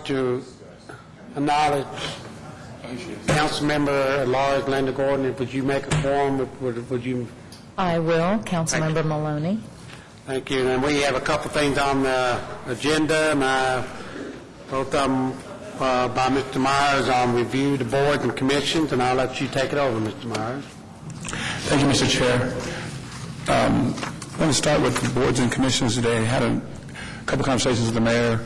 like to acknowledge Councilmember at-large Linda Gordon. Would you make a form? Would you? I will. Councilmember Maloney. Thank you. And we have a couple things on the agenda, and both of them by Mr. Myers on review the boards and commissions, and I'll let you take it over, Mr. Myers. Thank you, Mr. Chair. I want to start with the boards and commissions today. I had a couple conversations with the mayor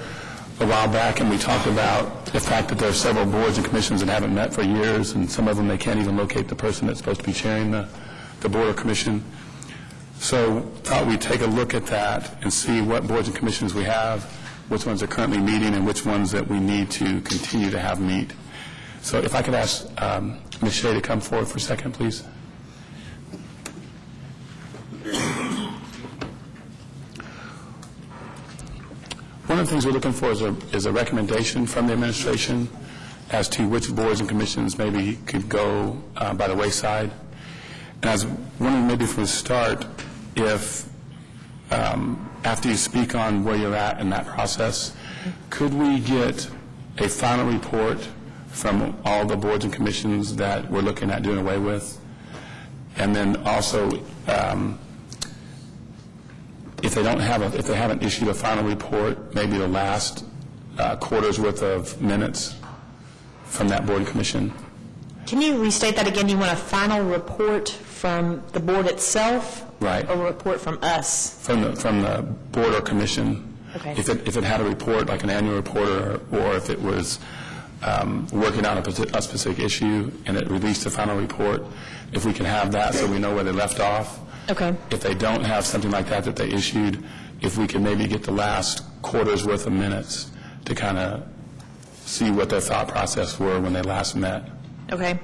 a while back, and we talked about the fact that there are several boards and commissions that haven't met for years, and some of them they can't even locate the person that's supposed to be chairing the board or commission. So thought we'd take a look at that and see what boards and commissions we have, which ones are currently meeting, and which ones that we need to continue to have meet. So if I could ask Ms. Shea to come forward for a second, please. One of the things we're looking for is a recommendation from the administration as to which boards and commissions maybe could go by the wayside. And I was wondering maybe from the start if, after you speak on where you're at in that process, could we get a final report from all the boards and commissions that we're looking at doing away with? And then also, if they haven't issued a final report, maybe the last quarter's worth of minutes from that board and commission. Can you restate that again? You want a final report from the board itself? Right. Or a report from us? From the board or commission. Okay. If it had a report, like an annual report, or if it was working on a specific issue and it released a final report, if we can have that so we know where they left off. Okay. If they don't have something like that they issued, if we can maybe get the last quarter's worth of minutes to kind of see what their thought process were when they last met. Okay.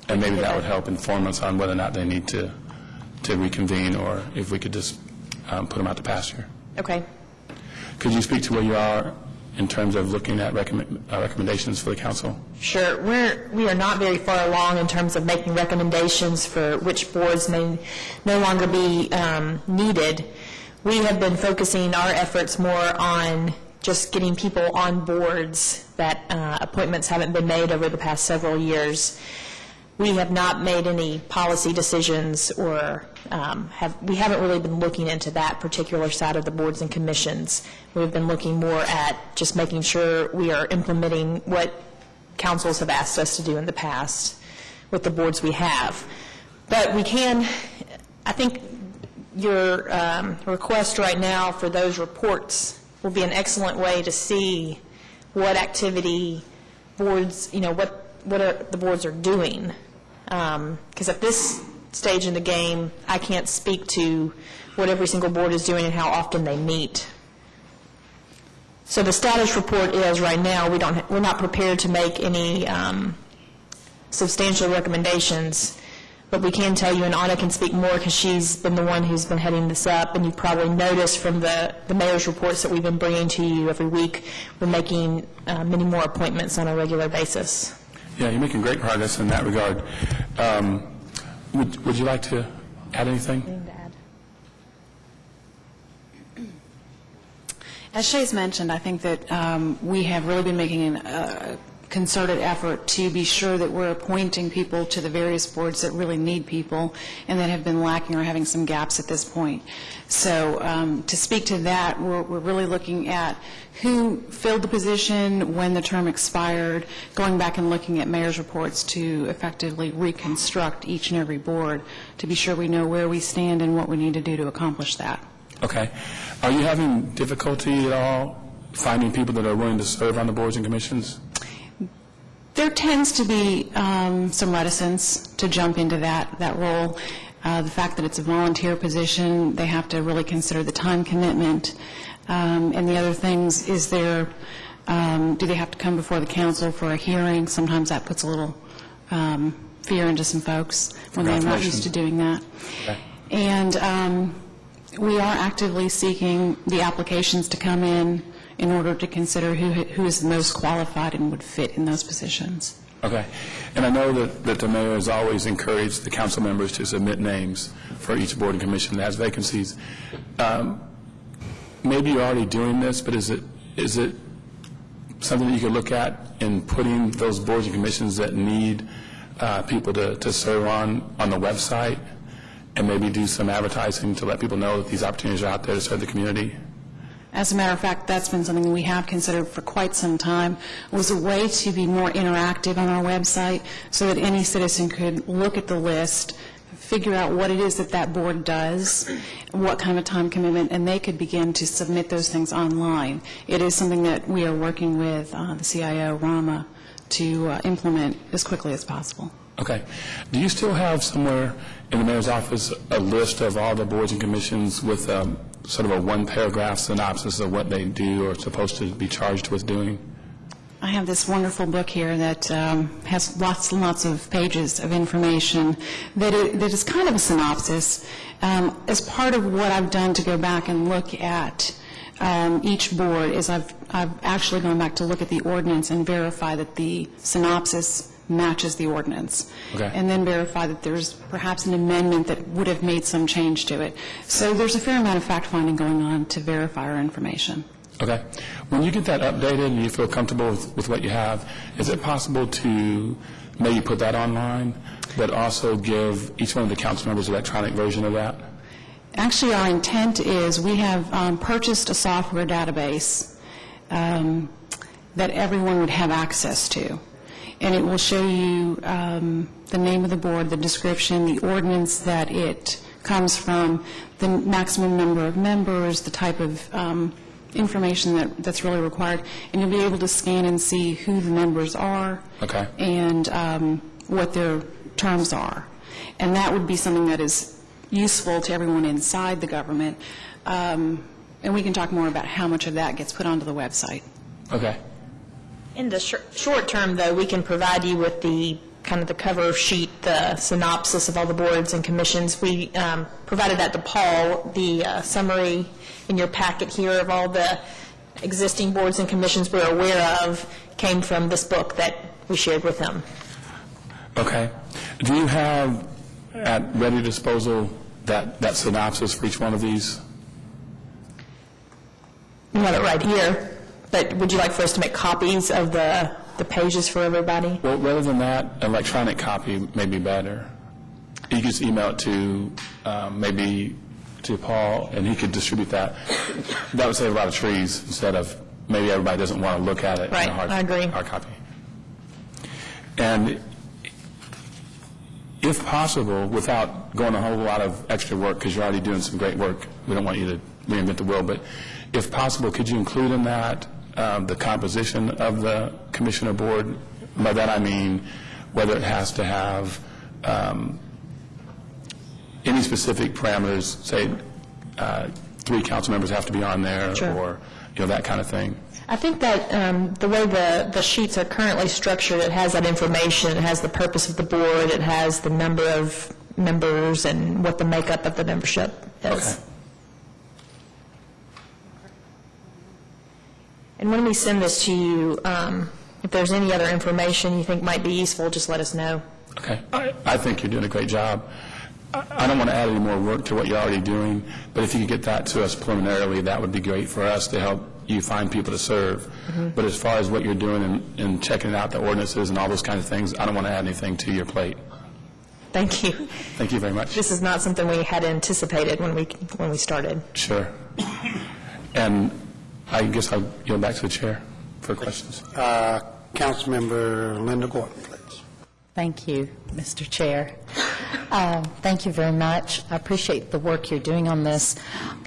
And maybe that would help inform us on whether or not they need to reconvene, or if we could just put them out to pasture. Okay. Could you speak to where you are in terms of looking at recommendations for the council? Sure. We are not very far along in terms of making recommendations for which boards may no longer be needed. We have been focusing our efforts more on just getting people on boards that appointments haven't been made over the past several years. We have not made any policy decisions, or we haven't really been looking into that particular side of the boards and commissions. We've been looking more at just making sure we are implementing what councils have asked us to do in the past with the boards we have. But we can, I think your request right now for those reports will be an excellent way to see what activity boards, what the boards are doing. Because at this stage in the game, I can't speak to what every single board is doing and how often they meet. So the status report is right now we're not prepared to make any substantial recommendations, but we can tell you, and Anna can speak more because she's been the one who's been heading this up, and you've probably noticed from the mayor's reports that we've been bringing to you every week, we're making many more appointments on a regular basis. Yeah, you're making great progress in that regard. Would you like to add anything? As Shay's mentioned, I think that we have really been making a concerted effort to be sure that we're appointing people to the various boards that really need people and that have been lacking or having some gaps at this point. So to speak to that, we're really looking at who filled the position, when the term expired, going back and looking at mayor's reports to effectively reconstruct each and every board to be sure we know where we stand and what we need to do to accomplish that. Okay. Are you having difficulty at all finding people that are willing to serve on the boards and commissions? There tends to be some reticence to jump into that role. The fact that it's a volunteer position, they have to really consider the time commitment. And the other things is do they have to come before the council for a hearing? Sometimes that puts a little fear into some folks when they're not used to doing that. Okay. And we are actively seeking the applications to come in order to consider who is the most qualified and would fit in those positions. Okay. And I know that the mayor has always encouraged the council members to submit names for each board and commission that has vacancies. Maybe you're already doing this, but is it something that you could look at in putting those boards and commissions that need people to serve on the website, and maybe do some advertising to let people know that these opportunities are out there to serve the community? As a matter of fact, that's been something we have considered for quite some time, was a way to be more interactive on our website so that any citizen could look at the list, figure out what it is that that board does, what kind of time commitment, and they could begin to submit those things online. It is something that we are working with the CIO, Rama, to implement as quickly as possible. Okay. Do you still have somewhere in the mayor's office a list of all the boards and commissions with sort of a one-paragraph synopsis of what they do or are supposed to be charged with doing? I have this wonderful book here that has lots and lots of pages of information that is kind of a synopsis. As part of what I've done to go back and look at each board is I've actually gone back to look at the ordinance and verify that the synopsis matches the ordinance. Okay. And then verify that there's perhaps an amendment that would have made some change to it. So there's a fair amount of fact-finding going on to verify our information. Okay. When you get that updated and you feel comfortable with what you have, is it possible to maybe put that online, but also give each one of the council members an electronic version of that? Actually, our intent is we have purchased a software database that everyone would have access to. And it will show you the name of the board, the description, the ordinance that it comes from, the maximum number of members, the type of information that's really required. And you'll be able to scan and see who the members are. Okay. And what their terms are. And that would be something that is useful to everyone inside the government. And we can talk more about how much of that gets put onto the website. Okay. In the short term, though, we can provide you with the kind of the cover sheet, the synopsis of all the boards and commissions. We provided that to Paul, the summary in your packet here of all the existing boards and commissions we're aware of came from this book that we shared with him. Okay. Do you have at ready disposal that synopsis for each one of these? We have it right here. But would you like for us to make copies of the pages for everybody? Well, rather than that, electronic copy may be better. You could just email it to maybe to Paul, and he could distribute that. That would save a lot of trees instead of maybe everybody doesn't want to look at it Right, in a hard, I agree. hard copy. And if possible, without going a whole lot of extra work, because you're already doing some great work, we don't want you to reinvent the wheel, but if possible, could you include in that the composition of the commissioner board? By that I mean whether it has to have any specific parameters, say 3 council members have to be on there, Sure. or that kind of thing. I think that the way the sheets are currently structured, it has that information, it has the purpose of the board, it has the number of members and what the makeup of the membership is. Okay. And when we send this to you, if there's any other information you think might be useful, just let us know. Okay. I think you're doing a great job. I don't want to add any more work to what you're already doing, but if you could get that to us preliminarily, that would be great for us to help you find people to serve. Mm-hmm. But as far as what you're doing and checking out the ordinances and all those kind of things, I don't want to add anything to your plate. Thank you. Thank you very much. This is not something we had anticipated when we started. Sure. And I guess I'll go back to the chair for questions. Councilmember Linda Gordon, please. Thank you, Mr. Chair. Thank you very much. I appreciate the work you're doing on this.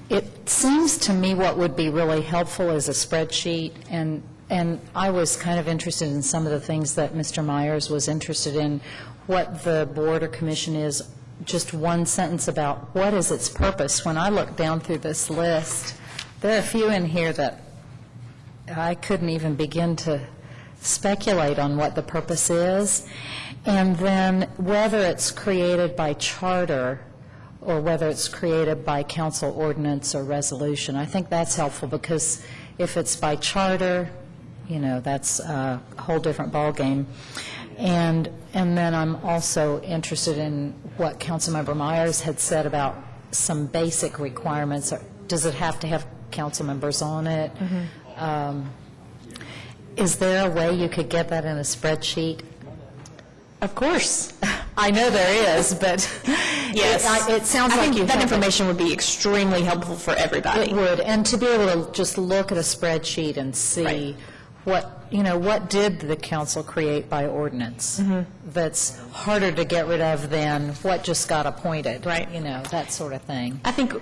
It seems to me what would be really helpful is a spreadsheet, and I was kind of interested in some of the things that Mr. Myers was interested in, what the board or commission is, just one sentence about what is its purpose. When I look down through this list, there are a few in here that I couldn't even begin to speculate on what the purpose is. And then whether it's created by charter or whether it's created by council ordinance or resolution. I think that's helpful because if it's by charter, that's a whole different ballgame. And then I'm also interested in what Councilmember Myers had said about some basic requirements. Does it have to have council members on it? Mm-hmm. Is there a way you could get that in a spreadsheet? Of course. I know there is, but Yes. it sounds I like think you that have it. information would be extremely helpful for everybody. It would, and to be able to just look at a spreadsheet and see Right. what did the council create by ordinance that's harder to get rid of than what just got appointed. Right. That sort of thing. I think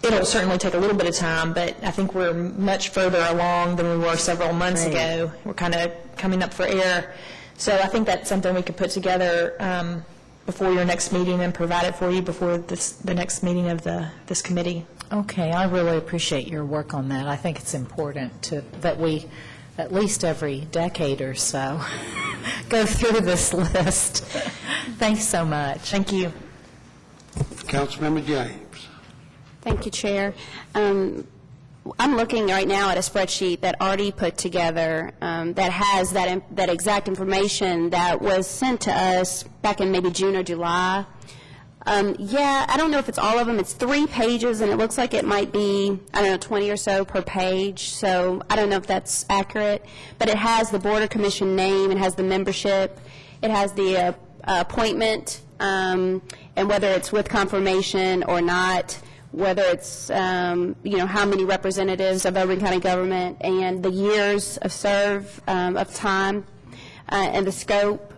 it'll certainly take a little bit of time, but I think we're much further along than we were several months Great. ago. We're kind of coming up for air. So I think that's something we could put together before your next meeting and provide it for you before the next meeting of this committee. Okay, I really appreciate your work on that. I think it's important that we, at least every decade or so, go through this list. Thanks so much. Thank you. Councilmember James. Thank you, Chair. I'm looking right now at a spreadsheet that Artie put together that has that exact information that was sent to us back in maybe June or July. I don't know if it's all of them. It's 3 pages, and it looks like it might be, 20 or so per page. So I don't know if that's accurate. But it has the Board or Commission name. It has the membership. It has the appointment, and whether it's with confirmation or not, whether it's, how many representatives of Overland County government, and the years of of time, and the scope,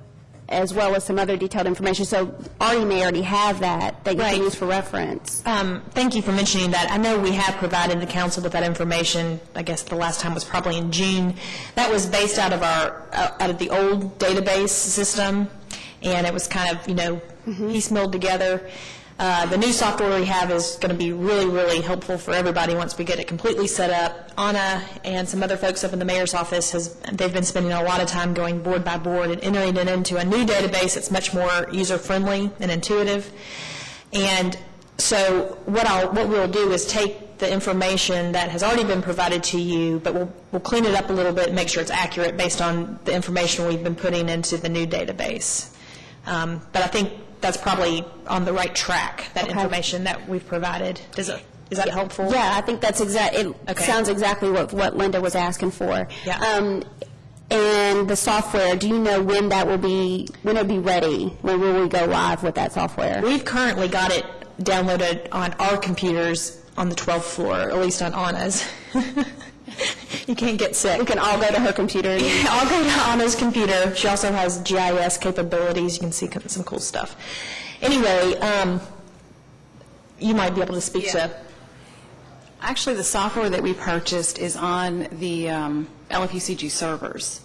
as well as some other detailed information. So Artie may already have that you Right. can use for reference. Thank you for mentioning that. I know we have provided the council with that information. I guess the last time was probably in June. That was based out of the old database system, and it was kind of, piecemealed together. The new software we have is going to be really, really helpful for everybody once we get it completely set up. Anna and some other folks up in the mayor's office, they've been spending a lot of time going board by board and entering it into a new database that's much more user-friendly and intuitive. And so what we'll do is take the information that has already been provided to you, but we'll clean it up a little bit and make sure it's accurate based on the information we've been putting into the new database. But I think that's probably on the right track, that information that we've provided. Is that helpful? Yeah, I think that's it Okay. sounds exactly what Linda was asking for. Yeah. And the software, do you know when it'll be ready? When will we go live with that software? We've currently got it downloaded on our computers on the 12th floor, at least on Anna's. You can't get sick. We can all go to her computer. I'll go to Anna's computer. She also has GIS capabilities. You can see some cool stuff. Anyway, you might be able to speak to... Actually, the software that we purchased is on the LFUCG servers.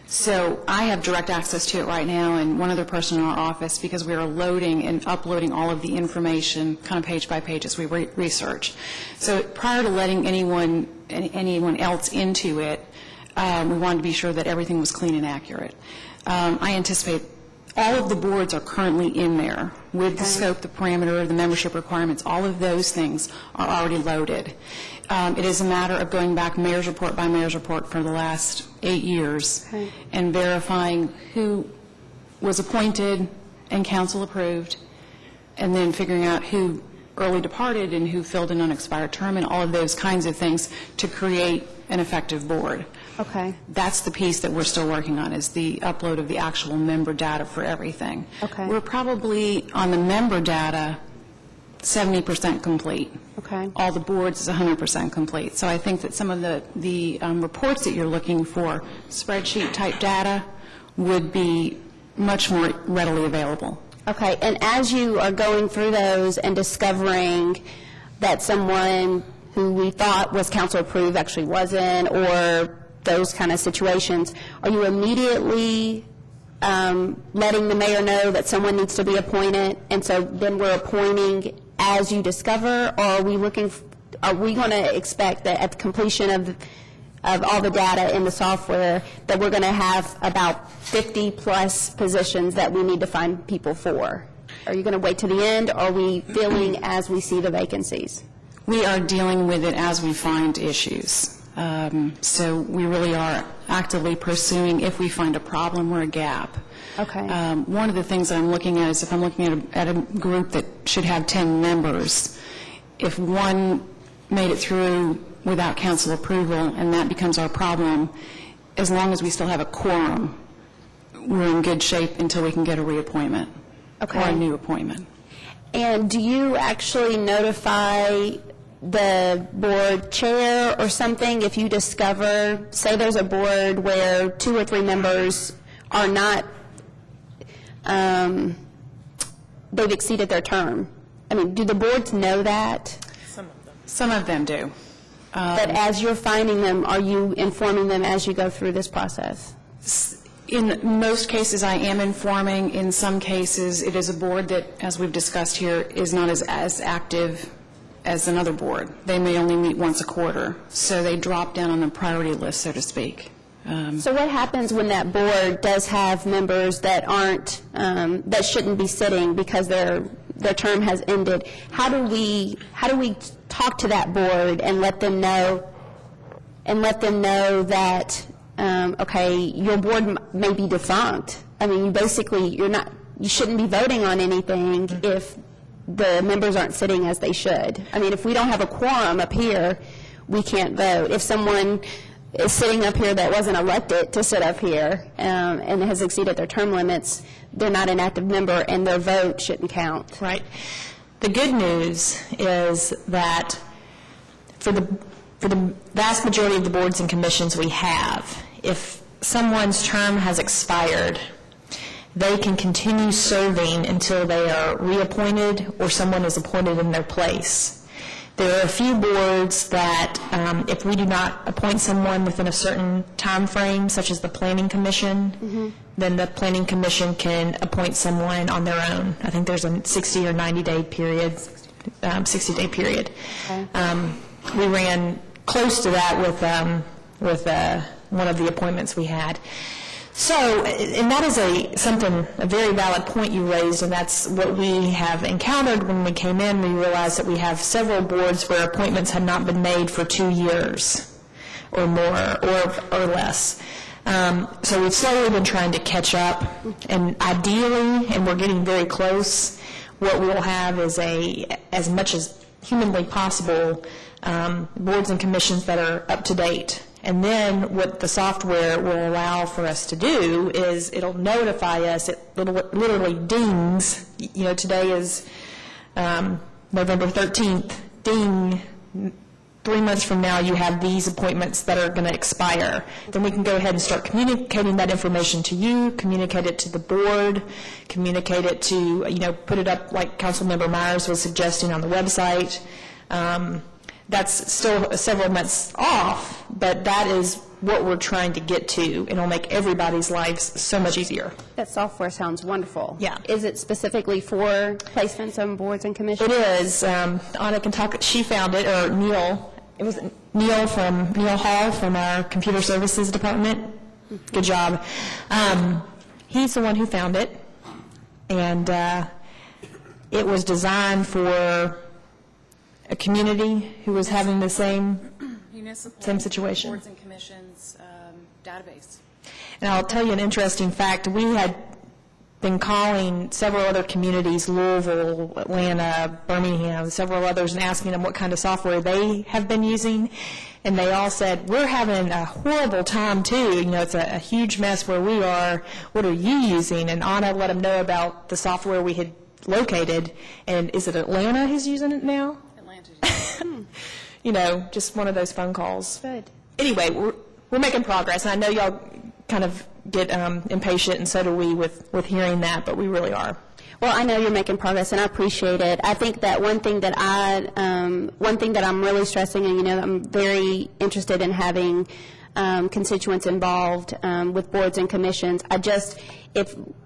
So I have direct access to it right now, and one other person in our office, because we are loading and uploading all of the information kind of page by page as we research. So prior to letting anyone else into it, we wanted to be sure that everything was clean and accurate. I anticipate all of the boards are currently in there with the scope, the parameter, the membership requirements. All of those things are already loaded. It is a matter of going back mayor's report by mayor's report for the last 8 years and verifying who was appointed and council approved, and then figuring out who early departed and who filled an unexpired term, and all of those kinds of things to create an effective board. Okay. That's the piece that we're still working on, is the upload of the actual member data for everything. Okay. We're probably, on the member data, 70% complete. Okay. All the boards is 100% complete. So I think that some of the reports that you're looking for, spreadsheet-type data, would be much more readily available. Okay, and as you are going through those and discovering that someone who we thought was council approved actually wasn't, or those kind of situations, are you immediately letting the mayor know that someone needs to be appointed, and so then we're appointing as you discover, or are we going to expect that at the completion of all the data in the software that we're going to have about 50-plus positions that we need to find people for? Are you going to wait to the end, or are we filling as we see the vacancies? We are dealing with it as we find issues. So we really are actively pursuing if we find a problem or a gap. Okay. One of the things that I'm looking at is if I'm looking at a group that should have 10 members, if one made it through without council approval and that becomes our problem, as long as we still have a quorum, we're in good shape until we can get a reappointment or Okay. a new appointment. And do you actually notify the board chair or something if you discover, say there's a board where 2 or 3 members are not, they've exceeded their term? I mean, do the boards know that? Some of them do. But as you're finding them, are you informing them as you go through this process? In most cases, I am informing. In some cases, it is a board that, as we've discussed here, is not as active as another board. They may only meet once a quarter, so they drop down on the priority list, so to speak. So what happens when that board does have members that aren't, that shouldn't be sitting because their term has ended? How do we talk to that board and let them know that, okay, your board may be defunct? I mean, you shouldn't be voting on anything if the members aren't sitting as they should. I mean, if we don't have a quorum up here, we can't vote. If someone is sitting up here that wasn't elected to sit up here and has exceeded their term limits, they're not an active member and their vote shouldn't count. Right. The good news is that for the vast majority of the boards and commissions we have, if someone's term has expired, they can continue serving until they are reappointed or someone is appointed in their place. There are a few boards that, if we do not appoint someone within a certain time frame, such as the Planning Commission, then the Planning Commission can appoint someone on their own. I think there's a 60 or 90-day period, 60-day period. Okay. We ran close to that with one of the appointments we had. So, and that is a very valid point you raised, and that's what we have encountered when we came in. We realized that we have several boards where appointments had not been made for 2 years or more or less. So we've slowly been trying to catch up, and ideally, and we're getting very close, what we'll have is as much as humanly possible, boards and commissions that are up to date. And then what the software will allow for us to do is it'll notify us, it literally dings, today is November 13th, ding, 3 months from now you have these appointments that are going to expire. Then we can go ahead and start communicating that information to you, communicate it to the board, communicate it to, put it up like Councilmember Myers was suggesting on the website. That's still several months off, but that is what we're trying to get to, and it'll make everybody's lives so much easier. That software sounds wonderful. Yeah. Is it specifically for placements on boards and commissions? It is. Anna can talk, she found it, or Neil. It was Neil Hall from our Computer Services Department. Good job. He's the one who found it, and it was designed for a community who was having the same situation. Boards and commissions database. And I'll tell you an interesting fact. We had been calling several other communities, Louisville, Atlanta, Birmingham, several others, and asking them what kind of software they have been using. And they all said, we're having a horrible time, too. It's a huge mess where we are. What are you using? And Anna let them know about the software we had located. And is it Atlanta who's using it now? Just one of those phone calls. Good. Anyway, we're making progress, and I know y'all kind of get impatient, and so do we with hearing that, but we really are. Well, I know you're making progress, and I appreciate it. I think that one thing that I'm really stressing, and I'm very interested in having constituents involved with boards and commissions.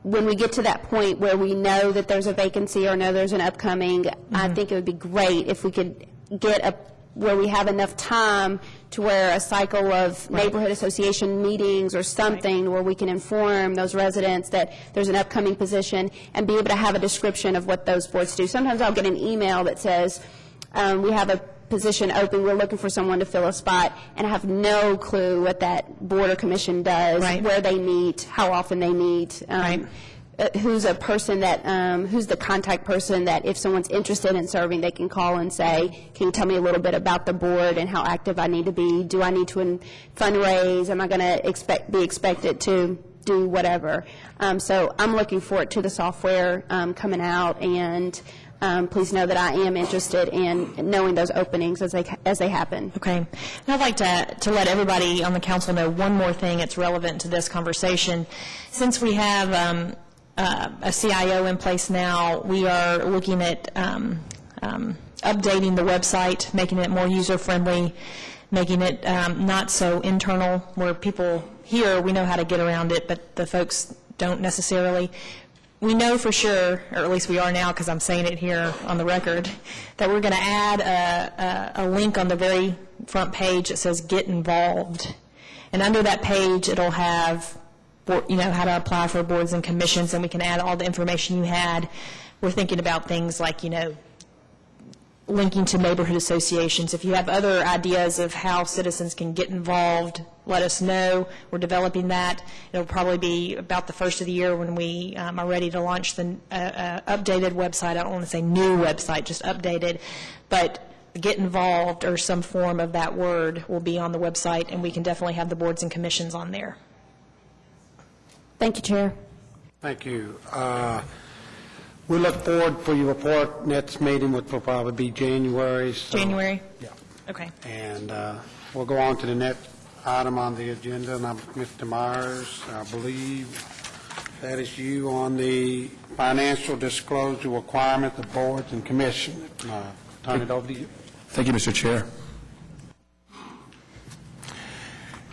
When we get to that point where we know that there's a vacancy or know there's an upcoming, I think it would be great if we could get where we have enough time to where a cycle of neighborhood association meetings or something where we can inform those residents that there's an upcoming position and be able to have a description of what those boards do. Sometimes I'll get an email that says, we have a position open, we're looking for someone to fill a spot, and I have no clue what that board or commission does, where they meet, how often they meet. who's a person that, who's the contact person that if someone's interested in serving, they can call and say, can you tell me a little bit about the board and how active I need to be? Do I need to fundraise? Am I going to be expected to do whatever? So I'm looking forward to the software coming out, and please know that I am interested in knowing those openings as they happen. Okay. And I'd like to let everybody on the council know one more thing that's relevant to this conversation. Since we have a CIO in place now, we are looking at updating the website, making it more user-friendly, making it not so internal, where people here, we know how to get around it, but the folks don't necessarily. We know for sure, or at least we are now because I'm saying it here on the record, that we're going to add a link on the very front page that says Get Involved. And under that page, it'll have, you know, how to apply for boards and commissions, and we can add all the information you had. We're thinking about things like, you know, linking to neighborhood associations. If you have other ideas of how citizens can get involved, let us know. We're developing that. It'll probably be about the first of the year when we are ready to launch the updated website. I don't want to say new website, just updated. But get involved, or some form of that word, will be on the website, and we can definitely have the boards and commissions on there. Thank you, Chair. Thank you. We look forward for your report. Next meeting will probably be January. So, January? Yeah. Okay. And we'll go on to the next item on the agenda. And Mr. Myers, I believe that is you on the financial disclosure requirement of boards and commissions. Turn it over to you. Thank you, Mr. Chair.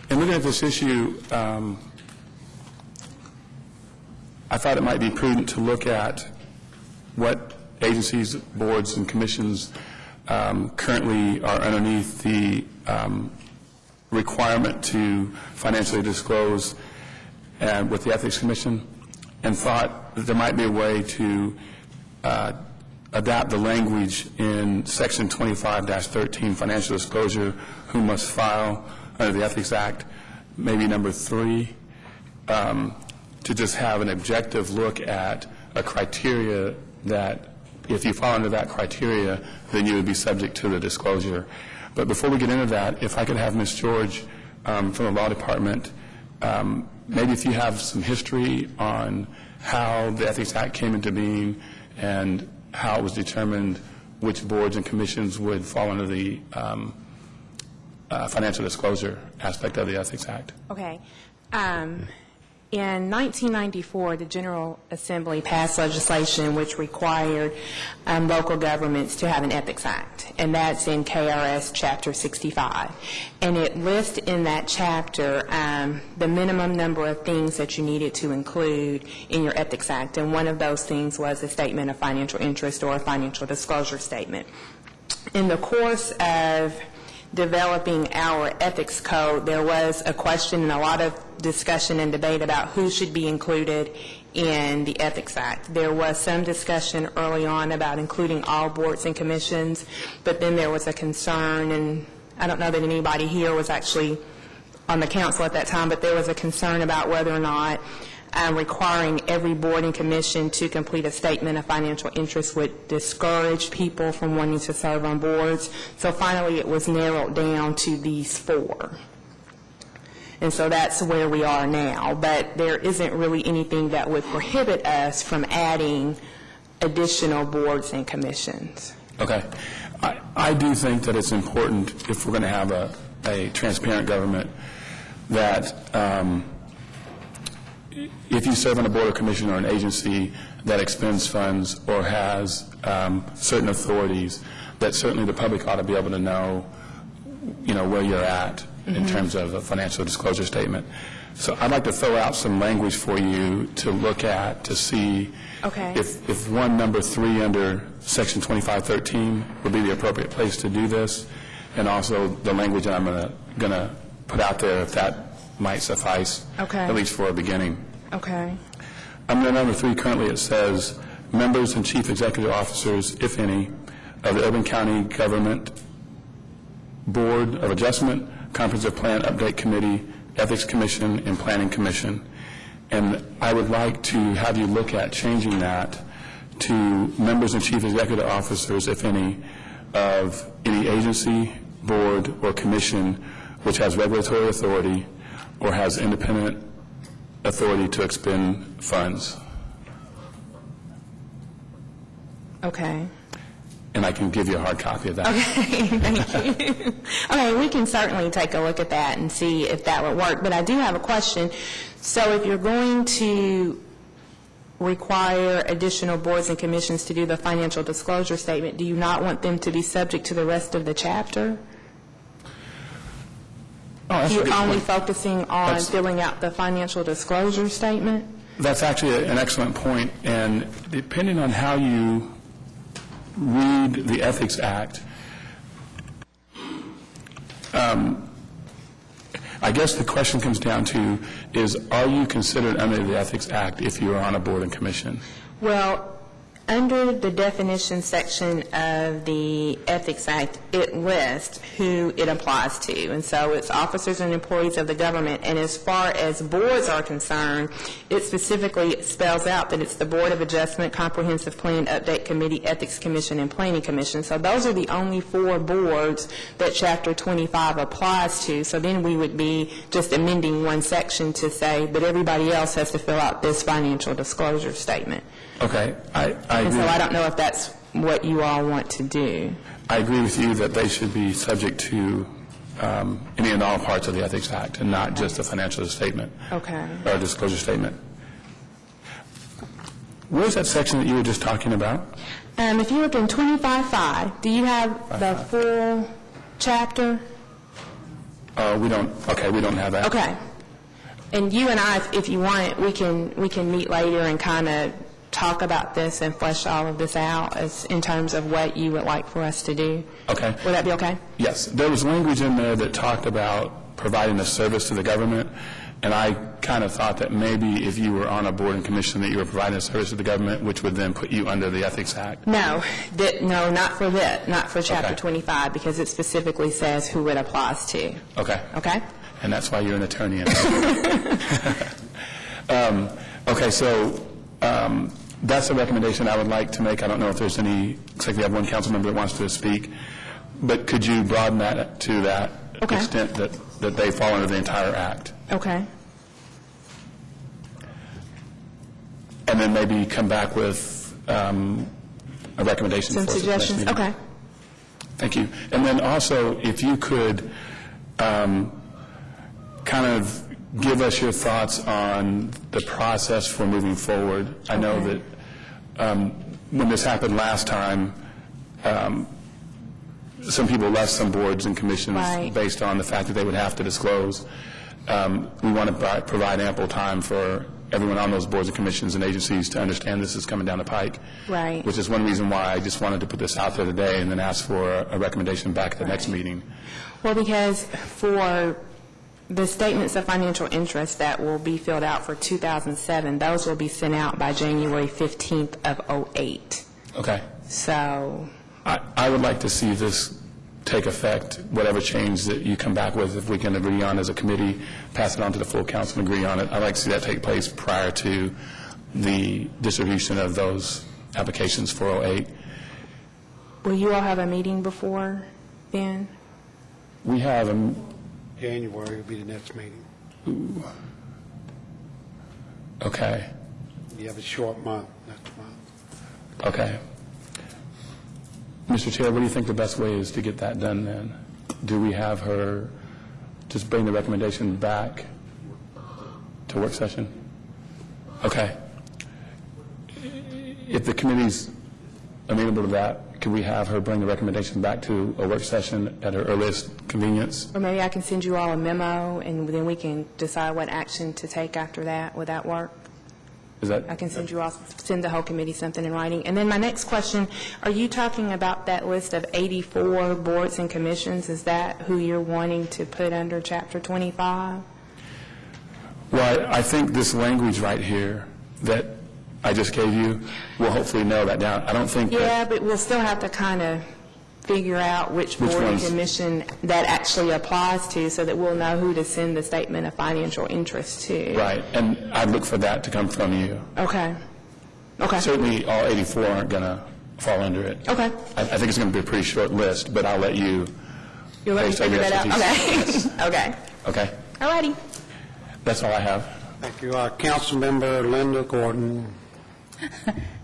In looking at this issue, I thought it might be prudent to look at what agencies, boards, and commissions currently are underneath the requirement to financially disclose with the Ethics Commission, and thought that there might be a way to adapt the language in Section 25-13, financial disclosure, who must file under the Ethics Act, maybe number 3, to just have an objective look at a criteria that if you fall under that criteria, then you would be subject to the disclosure. But before we get into that, if I could have Ms. George from the Law Department, maybe if you have some history on how the Ethics Act came into being and how it was determined which boards and commissions would fall under the financial disclosure aspect of the Ethics Act. Okay. In 1994, the General Assembly passed legislation which required local governments to have an Ethics Act, and that's in KRS Chapter 65. And it lists in that chapter the minimum number of things that you needed to include in your Ethics Act, and one of those things was a statement of financial interest or a financial disclosure statement. In the course of developing our ethics code, there was a question and a lot of discussion and debate about who should be included in the Ethics Act. There was some discussion early on about including all boards and commissions, but then there was a concern, and I don't know that anybody here was actually on the council at that time, but there was a concern about whether or not requiring every board and commission to complete a statement of financial interest would discourage people from wanting to serve on boards. So finally it was narrowed down to these 4. And so that's where we are now. But there isn't really anything that would prohibit us from adding additional boards and commissions. Okay. I do think that it's important, if we're going to have a transparent government, that if you serve on a board or commission or an agency that expends funds or has certain authorities, that certainly the public ought to be able to know, where you're at in terms of a financial disclosure statement. So I'd like to throw out some language for you to look at to see if one number 3 under Section 2513 would be the appropriate place to do this, and also the language that I'm going to put out there, if that might suffice, at least for a beginning. Okay. Under number 3, currently it says, members and chief executive officers, if any, of the Urban County Government Board of Adjustment, Comprehensive Plan Update Committee, Ethics Commission, and Planning Commission. And I would like to have you look at changing that to members and chief executive officers, if any, of any agency, board, or commission which has regulatory authority or has independent authority to expend funds. Okay. And I can give you a hard copy of that. Okay, thank you. Okay, we can certainly take a look at that and see if that would work. But I do have a question. So if you're going to require additional boards and commissions to do the financial disclosure statement, do you not want them to be subject to the rest of the chapter? You're only focusing on filling out the financial disclosure statement? That's actually an excellent point, and depending on how you read the Ethics Act, I guess the question comes down to is, are you considered under the Ethics Act if you are on a board and commission? Well, under the definition section of the Ethics Act, it lists who it applies to. And so it's officers and employees of the government. And as far as boards are concerned, it specifically spells out that it's the Board of Adjustment, Comprehensive Plan, Update Committee, Ethics Commission, and Planning Commission. So those are the only 4 boards that Chapter 25 applies to. So then we would be just amending one section to say that everybody else has to fill out this financial disclosure statement. Okay, I agree. And so I don't know if that's what you all want to do. I agree with you that they should be subject to any and all parts of the Ethics Act and not just a financial statement. Okay. Or a disclosure statement. Where's that section that you were just talking about? If you look in 25.5, do you have the full chapter? We don't have that. Okay. And you and I, if you want, we can meet later and kind of talk about this and flesh all of this out as in terms of what you would like for us to do. Okay. Would that be okay? Yes. There was language in there that talked about providing a service to the government, and I kind of thought that maybe if you were on a board and commission that you were providing a service to the government, which would then put you under the Ethics Act. No, not for that, not for Chapter Okay. 25, because it specifically says who it applies to. Okay. Okay? And that's why you're an attorney. Okay, so that's a recommendation I would like to make. I don't know if there's any, looks like we have one council member that wants to speak, but could you broaden that to that Okay. extent that they fall under the entire act? Okay. And then maybe come back with a recommendation Some for us at the next suggestions? meeting. Okay. Thank you. And then also, if you could kind of give us your thoughts on the process for moving forward. I know that when this happened last time, some people left some boards and commissions Right. based on the fact that they would have to disclose. We want to provide ample time for everyone on those boards and commissions and agencies to understand this is coming down the pike. Right. Which is one reason why I just wanted to put this out there today and then ask for a recommendation back at the next meeting. Well, because for the statements of financial interest that will be filled out for 2007, those will be sent out by January 15th of '08. Okay. So, I would like to see this take effect, whatever change that you come back with, if we can agree on as a committee, pass it on to the full council and agree on it. I'd like to see that take place prior to the distribution of those applications for '08. will you all have a meeting before then? We have January will be the next meeting. okay, You have a short month next month. okay. Mr. Chair, what do you think the best way is to get that done then? Do we have her just bring the recommendation back to work session? Okay. If the committee's amenable to that, can we have her bring the recommendation back to a work session at her earliest convenience? Or maybe I can send you all a memo, and then we can decide what action to take after that. Would that work? Is that? I can send the whole committee something in writing. And then my next question, are you talking about that list of 84 boards and commissions? Is that who you're wanting to put under Chapter 25? Well, I think this language right here that I just gave you will hopefully narrow that down. I don't think that... Yeah, but we'll still have to kind of figure out which Which board and ones? commission that actually applies to, so that we'll know who to send the statement of financial interest to. Right, and I'd look for that to come from you. Okay. Okay. Certainly, all 84 aren't going to fall under it. Okay. I think it's going to be a pretty short list, but I'll let you... You'll let me based on figure your that out? expertise. Okay. Okay. Okay, All righty. that's all I have. Thank you. Councilmember Linda Gordon.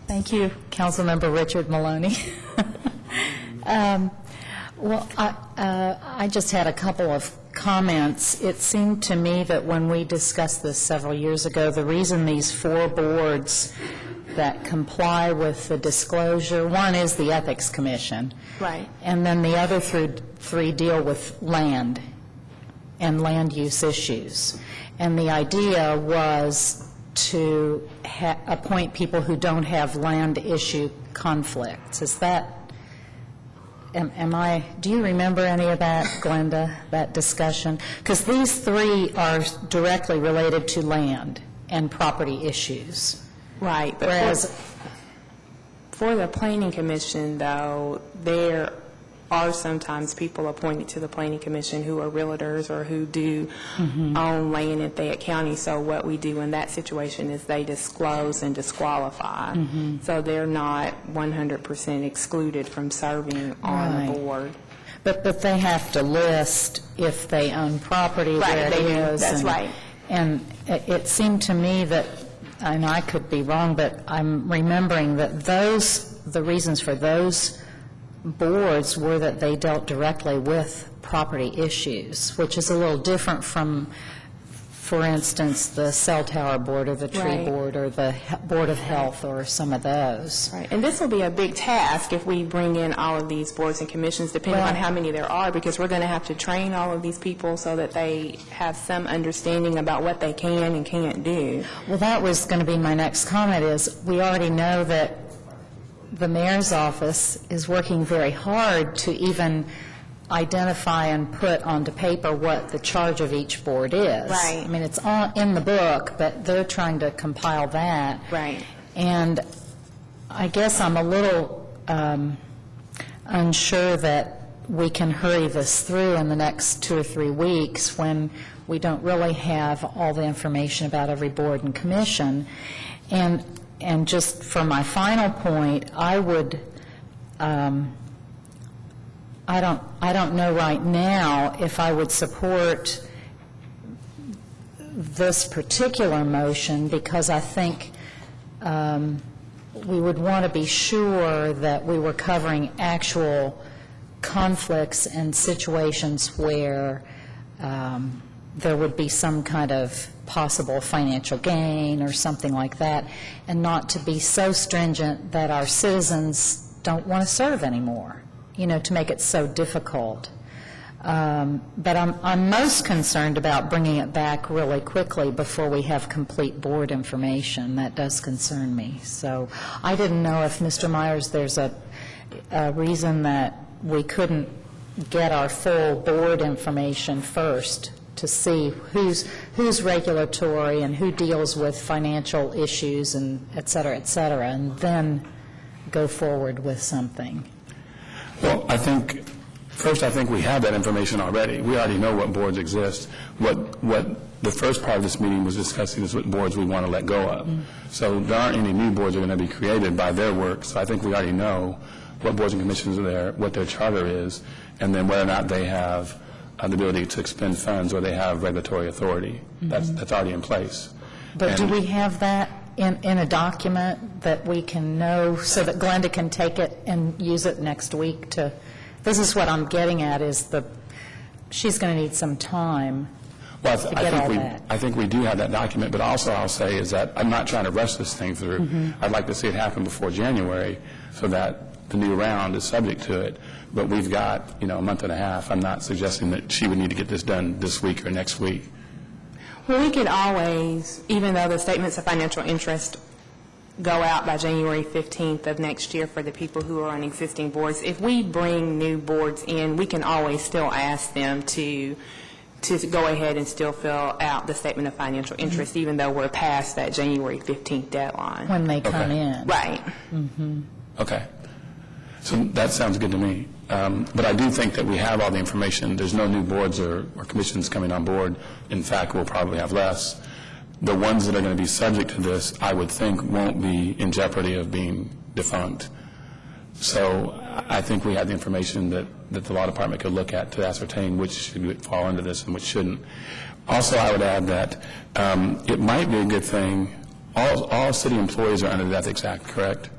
Thank you, Councilmember Richard Maloney. Well, I just had a couple of comments. It seemed to me that when we discussed this several years ago, the reason these 4 boards that comply with the disclosure, one is the Ethics Commission. Right. And then the other 3 deal with land and land use issues. And the idea was to appoint people who don't have land issue conflicts. Is that, do you remember any of that, Glenda, that discussion? Because these 3 are directly related to land and property issues. Right. But Whereas, for the Planning Commission, though, there are sometimes people appointed to the Planning Commission who are realtors or who do own land in Fayette County. So what we do in that situation is they disclose and disqualify. So they're not 100% excluded from serving on Right. the board. but they have to list if they own property, Right, where it they do. is. That's right. And it seemed to me that, and I could be wrong, but I'm remembering that the reasons for those boards were that they dealt directly with property issues, which is a little different from, for instance, the cell tower board or the tree Right. board or the Board of Health or some of those. Right. And this will be a big task if we bring in all of these boards and commissions, depending Well- on how many there are, because we're going to have to train all of these people so that they have some understanding about what they can and can't do. Well, that was going to be my next comment, is we already know that the mayor's office is working very hard to even identify and put onto paper what the charge of each board is. Right. I mean, it's in the book, but they're trying to compile that. Right. And I guess I'm a little unsure that we can hurry this through in the next 2 or 3 weeks when we don't really have all the information about every board and commission. And just for my final point, I would, I don't know right now if I would support this particular motion, because I think we would want to be sure that we were covering actual conflicts and situations where there would be some kind of possible financial gain or something like that, and not to be so stringent that our citizens don't want to serve anymore, to make it so difficult. But I'm most concerned about bringing it back really quickly before we have complete board information. That does concern me. So I didn't know if, Mr. Myers, there's a reason that we couldn't get our full board information first to see who's regulatory and who deals with financial issues and et cetera, and then go forward with something. Well, I think we have that information already. We already know what boards exist. What the first part of this meeting was discussing is what boards we want to let go of. So there aren't any new boards that are going to be created by their work. So I think we already know what boards and commissions are there, what their charter is, and then whether or not they have the ability to expend funds or they have regulatory authority. That's already in place. But do we have that in a document that we can know so that Glenda can take it and use it next week to, this is what I'm getting at, is she's going to need some time to get all that. I think we do have that document, but also I'll say is that I'm not trying to rush this thing through. I'd like to see it happen before January so that the new round is subject to it. But we've got, a month and a half. I'm not suggesting that she would need to get this done this week or next week. Well, we could always, even though the statements of financial interest go out by January 15th of next year for the people who are on existing boards, if we bring new boards in, we can always still ask them to go ahead and still fill out the statement of financial interest, even though we're past that January 15th deadline. When they come in. Right. Okay. So that sounds good to me. But I do think that we have all the information. There's no new boards or commissions coming on board. In fact, we'll probably have less. The ones that are going to be subject to this, I would think, won't be in jeopardy of being defunct. So I think we have the information that the law department could look at to ascertain which should fall under this and which shouldn't. Also, I would add that it might be a good thing, all city employees are under the Ethics Act, correct?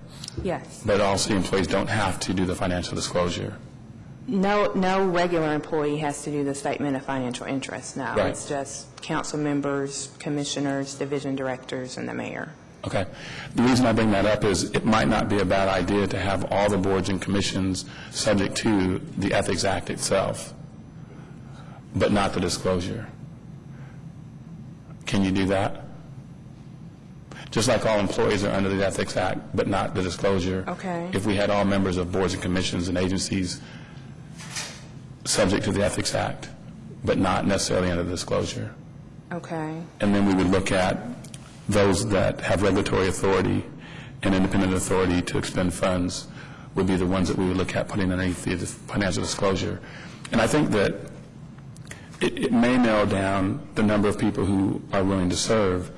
Yes. But all city employees don't have to do the financial disclosure. No regular employee has to do the statement of financial interest, no. Right. It's just council members, commissioners, division directors, and the mayor. Okay. The reason I bring that up is it might not be a bad idea to have all the boards and commissions subject to the Ethics Act itself, but not the disclosure. Can you do that? Just like all employees are under the Ethics Act, but not the disclosure. Okay. If we had all members of boards and commissions and agencies subject to the Ethics Act, but not necessarily under the disclosure. Okay. And then we would look at those that have regulatory authority and independent authority to expend funds would be the ones that we would look at putting underneath the financial disclosure. And I think that it may narrow down the number of people who are willing to serve,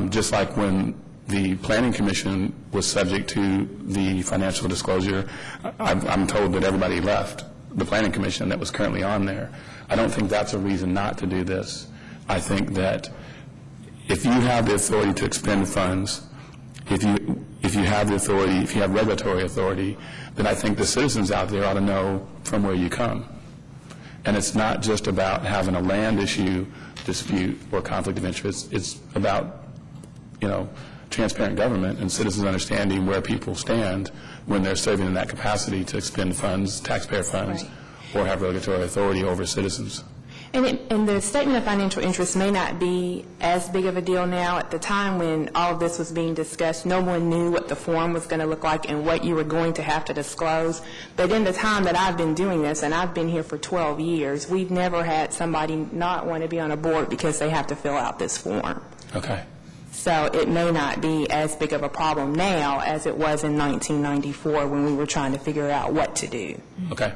just like when the Planning Commission was subject to the financial disclosure. I'm told that everybody left the Planning Commission that was currently on there. I don't think that's a reason not to do this. I think that if you have the authority to expend funds, if you have the authority, if you have regulatory authority, then I think the citizens out there ought to know from where you come. And it's not just about having a land issue dispute or conflict of interest. It's about, transparent government and citizens understanding where people stand when they're serving in that capacity to expend funds, taxpayer funds, Right. or have regulatory authority over citizens. And the statement of financial interest may not be as big of a deal now. At the time when all of this was being discussed, no one knew what the form was going to look like and what you were going to have to disclose. But in the time that I've been doing this, and I've been here for 12 years, we've never had somebody not want to be on a board because they have to fill out this form. Okay. So it may not be as big of a problem now as it was in 1994 when we were trying to figure out what to do. Okay.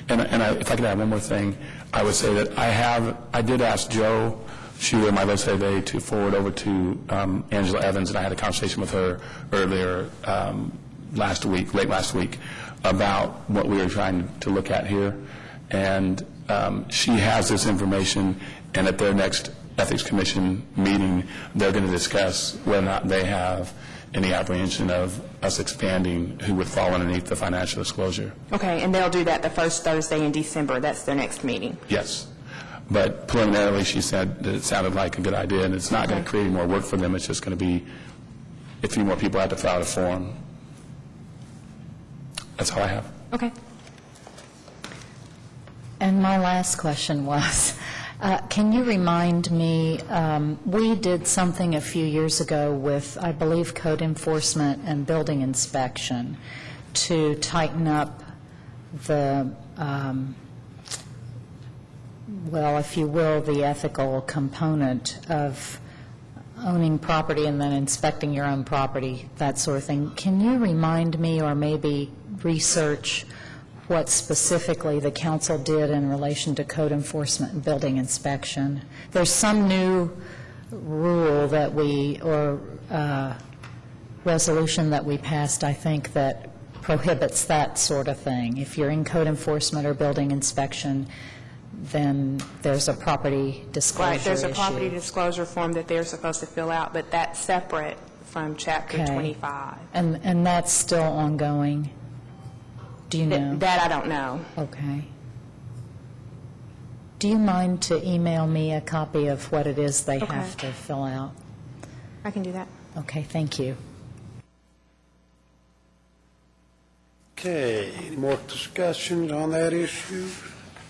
And if I could add one more thing, I would say that I did ask Joe Schuler, my legislative to forward over to Angela Evans, and I had a conversation with her earlier late last week, about what we were trying to look at here. And she has this information, and at their next Ethics Commission meeting, they're going to discuss whether or not they have any apprehension of us expanding who would fall underneath the financial disclosure. Okay, and they'll do that the first Thursday in December. That's their next meeting. Yes. But preliminarily, she said that it sounded like a good idea, and it's not going to create any more work for them. It's just going to be a few more people have to fill out a form. That's all I have. Okay. And my last question was, can you remind me, we did something a few years ago with, I believe, code enforcement and building inspection to tighten up the, well, if you will, the ethical component of owning property and then inspecting your own property, that sort of thing. Can you remind me, or maybe research what specifically the council did in relation to code enforcement and building inspection? There's some new rule that or resolution that we passed, I think, that prohibits that sort of thing. If you're in code enforcement or building inspection, then there's a property disclosure Right, there's a issue. property disclosure form that they're supposed to fill out, but that's separate from Chapter Okay. 25. And that's still ongoing? Do you know? That I don't know. Okay. Do you mind to email me a copy of what it is they Okay. have to fill out? I can do that. Okay, thank you. Okay, any more discussions on that issue?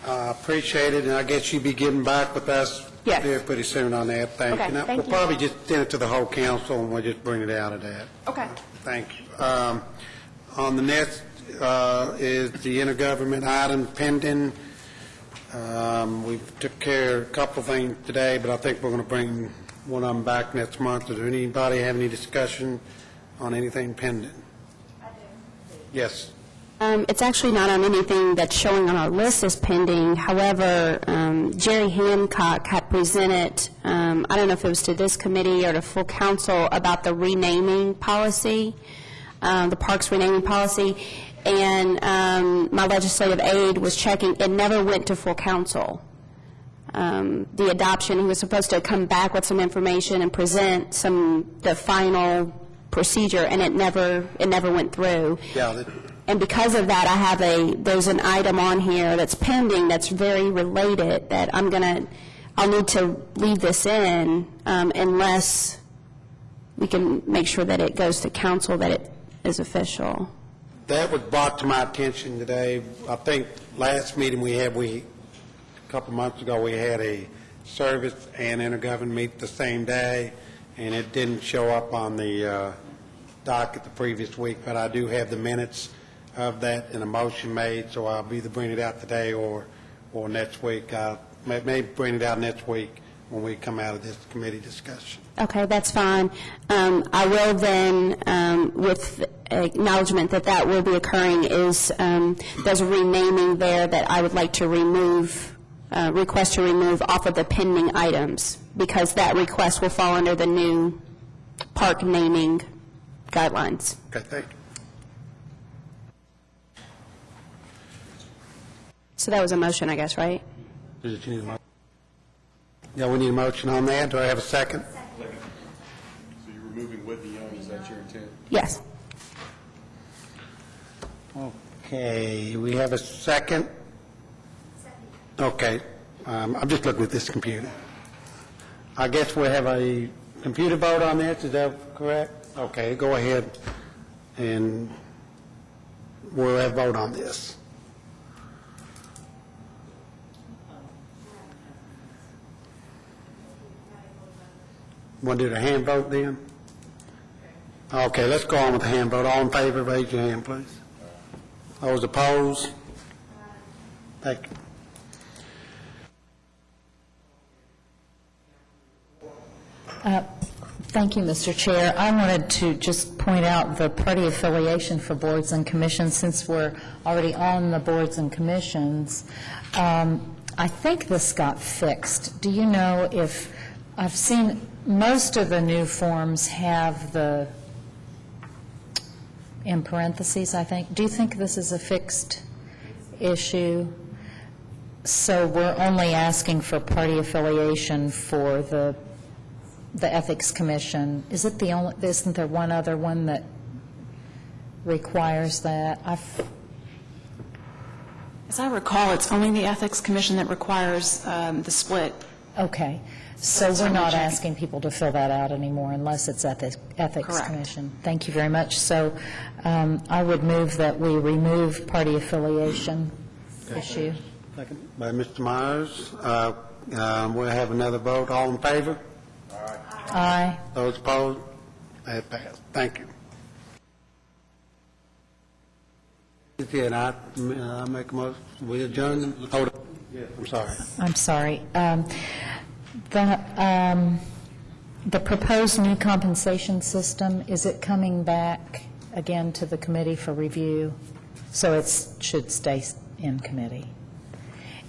I appreciate it, and I guess you'll be getting back with us Yes. here pretty soon on that. Thank you. Okay, Now, thank we'll you. probably just send it to the whole council, and we'll just bring it out of that. Okay. Thank you. On the next is the intergovernment item pending. We took care of a couple of things today, but I think we're going to bring one of them back next month. Does anybody have any discussion on anything pending? I do. Yes. It's actually not on anything that's showing on our list as pending. However, Jerry Hancock had presented, I don't know if it was to this committee or to full council, about the renaming policy, the parks renaming policy, and my legislative aide was checking. It never went to full council. The adoption, he was supposed to come back with some information and present the final procedure, and it never went through. Yeah, And because of that, there's an item on here that's pending that's very related that I'll need to leave this in unless we can make sure that it goes to council, that it is official. that was brought to my attention today. I think last meeting we had, a couple months ago, we had a service and intergovernmental meet the same day, and it didn't show up on the docket the previous week, but I do have the minutes of that and a motion made, so I'll either bring it out today or next week. Maybe bring it out next week when we come out of this committee discussion. Okay, that's fine. I will then, with acknowledgement that will be occurring, there's a renaming there that I would like to request to remove off of the pending items, because that request will fall under the new park naming guidelines. Okay, thank you. So that was a motion, I guess, right? Did you need a motion? Yeah, we need a motion on that. Do I have a second? So you're removing with the young, is that your intent? Yes. Okay, we have a second? Okay, I'm just looking at this computer. I guess we'll have a computer vote on this, is that correct? Okay, go ahead, and we'll have a vote on this. Want to do the hand vote then? Okay, let's go on with the hand vote. All in favor, raise your hand, please. Those opposed? Thank you. Thank you, Mr. Chair. I wanted to just point out the party affiliation for boards and commissions, since we're already on the boards and commissions. I think this got fixed. Do you know if, I've seen most of the new forms have the, in parentheses, I think. Do you think this is a fixed issue? So we're only asking for party affiliation for the Ethics Commission. Is it the only, isn't there one other one that requires that? As I recall, it's only the Ethics Commission that requires the split. Okay. So we're not asking people to fill that out anymore unless it's Ethics Correct. Commission. Thank you very much. So I would move that we remove party affiliation issue. Second by Mr. Myers. We'll have another vote. All in favor? Aye. Those opposed? That passed. Thank you. Again, I make a motion. We adjourn. Hold it. Yes, I'm sorry. I'm sorry. The proposed new compensation system, is it coming back again to the committee for review? So it should stay in committee.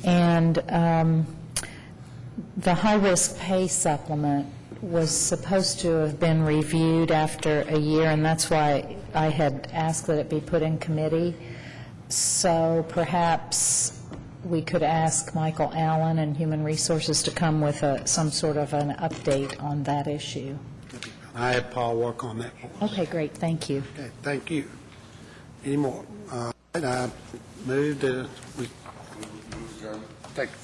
And the high-risk pay supplement was supposed to have been reviewed after a year, and that's why I had asked that it be put in committee. So perhaps we could ask Michael Allen and Human Resources to come with some sort of an update on that issue. I had Paul work on that. Okay, great, thank you. Okay, thank you. Any more? I moved to... Thank you.